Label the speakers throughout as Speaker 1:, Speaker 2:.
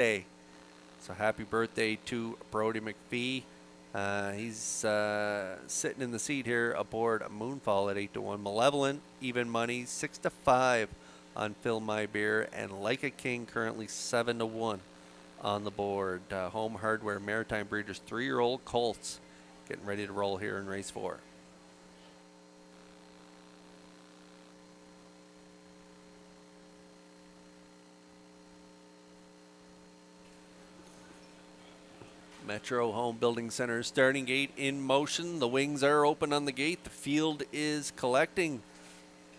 Speaker 1: day. So happy birthday to Brody McPhee. He's sitting in the seat here aboard Moonfall at 8-1. Malevolent, even money, 6-5 on Fill My Beer, and Like a King currently 7-1 on the board. Home Hardware Maritime Breeders 3-year-old colts getting ready to roll here in race 4. Metro Home Building Center starting gate in motion. The wings are open on the gate. The field is collecting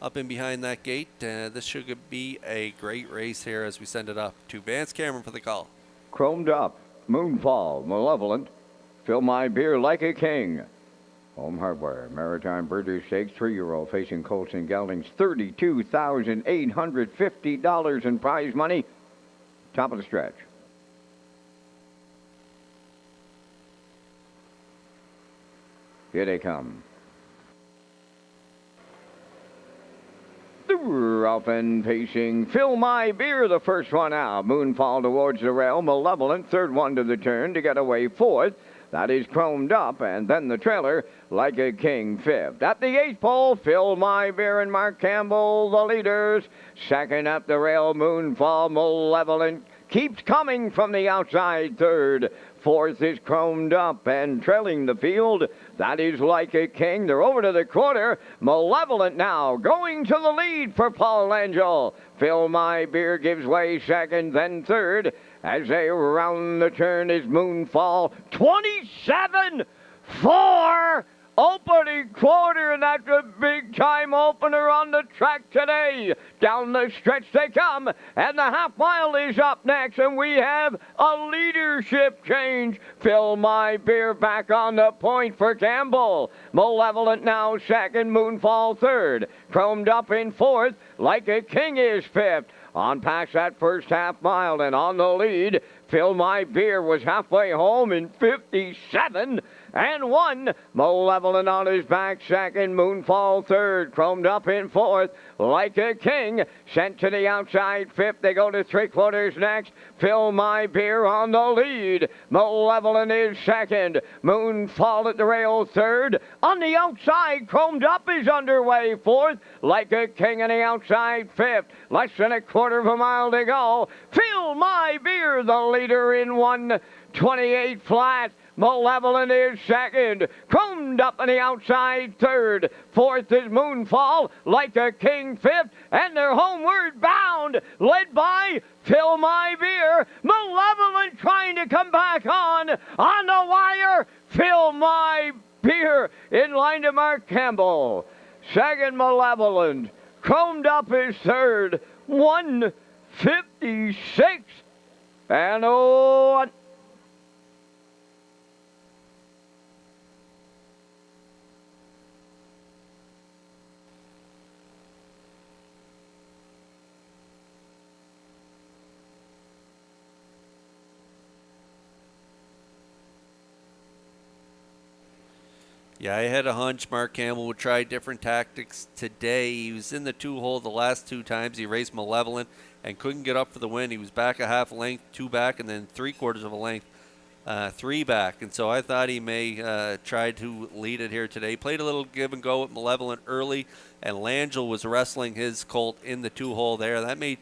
Speaker 1: up and behind that gate. This should be a great race here as we send it up to Vance Cameron for the call.
Speaker 2: Chromed up, Moonfall, Malevolent, Fill My Beer Like a King. Home Hardware, Maritime Breeders' Stakes, 3-year-old facing Colts and Geldings, $32,850 in prize money. Top of the stretch. Here they come. Up and pacing, Fill My Beer, the first one out. Moonfall towards the rail, Malevolent, third one to the turn to get away fourth. That is Chromed Up, and then the trailer, Like a King, fifth. At the eighth pole, Fill My Beer and Mark Campbell, the leaders. Second up the rail, Moonfall, Malevolent keeps coming from the outside third. Fourth is Chromed Up, and trailing the field, that is Like a King. They're over to the quarter. Malevolent now going to the lead for Paul Angel. Fill My Beer gives way second, then third. As they round the turn is Moonfall. 27-4. Opening quarter, and that's a big-time opener on the track today. Down the stretch they come, and the half mile is up next, and we have a leadership change. Fill My Beer back on the point for Campbell. Malevolent now second, Moonfall third. Chromed Up in fourth, Like a King is fifth. On past that first half mile and on the lead, Fill My Beer was halfway home in 57-1. Malevolent on his back second, Moonfall third, Chromed Up in fourth, Like a King sent to the outside fifth. They go to three quarters next. Fill My Beer on the lead. Malevolent is second, Moonfall at the rail third. On the outside, Chromed Up is underway fourth, Like a King on the outside fifth. Less than a quarter of a mile to go. Fill My Beer, the leader in 1:28 flat. Malevolent is second. Chromed Up on the outside third. Fourth is Moonfall. Like a King fifth. And they're homeward bound. Led by Fill My Beer. Malevolent trying to come back on the wire. Fill My Beer in line to Mark Campbell. Second, Malevolent. Chromed Up is third. 1:56. And
Speaker 1: Yeah, I had a hunch Mark Campbell would try different tactics today. He was in the two-hole the last two times. He raced Malevolent and couldn't get up for the win. He was back a half a length, two back, and then three-quarters of a length, three back. And so I thought he may try to lead it here today. Played a little give and go with Malevolent early, and Langell was wrestling his colt in the two-hole there. That may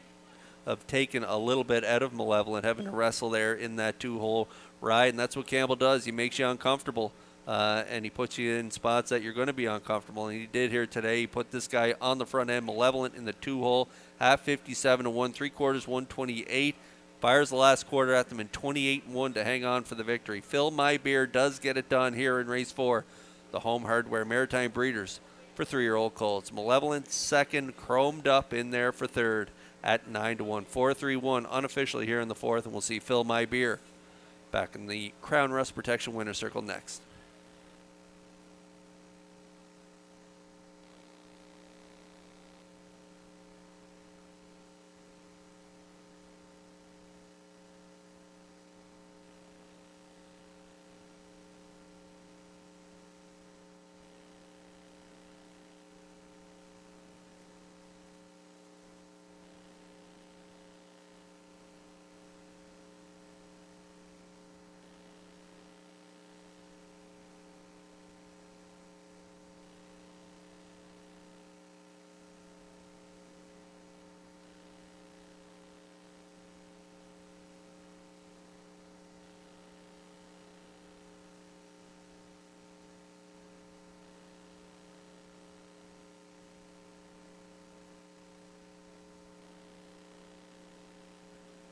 Speaker 1: have taken a little bit out of Malevolent, having to wrestle there in that two-hole ride. And that's what Campbell does. He makes you uncomfortable. And he puts you in spots that you're going to be uncomfortable. And he did here today. He put this guy on the front end, Malevolent, in the two-hole, half 57-1, three-quarters 128. Fires the last quarter at them in 28-1 to hang on for the victory. Fill My Beer does get it done here in race 4. The Home Hardware Maritime Breeders for 3-year-old colts. Malevolent second, Chromed Up in there for third at 9-1. 4-3-1 unofficially here in the fourth, and we'll see Fill My Beer back in the Crown Rust Protection winner's circle next.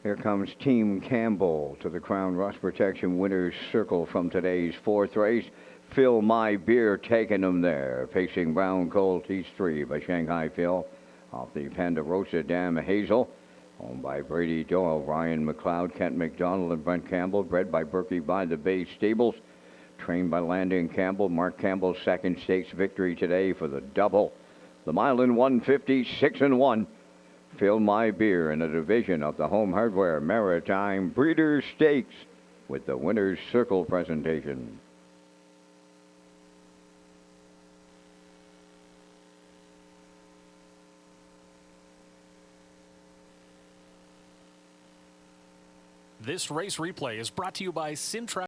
Speaker 2: Here comes Team Campbell to the Crown Rust Protection Winners Circle from today's fourth race. Fill My Beer taking them there. Facing Brown Colt, he's 3 by Shanghai Phil. Off the Ponderosa Dam Hazel. Owned by Brady Doyle, Ryan McLeod, Kent McDonald, and Brent Campbell. Bred by Berkey by the Bay Stables. Trained by Landon Campbell. Mark Campbell's second stakes victory today for the double. The mile in 150, 6-1. Fill My Beer in a division of the Home Hardware Maritime Breeders' Stakes with the Winner's Circle presentation.
Speaker 3: This race replay is brought to you by Simtrack.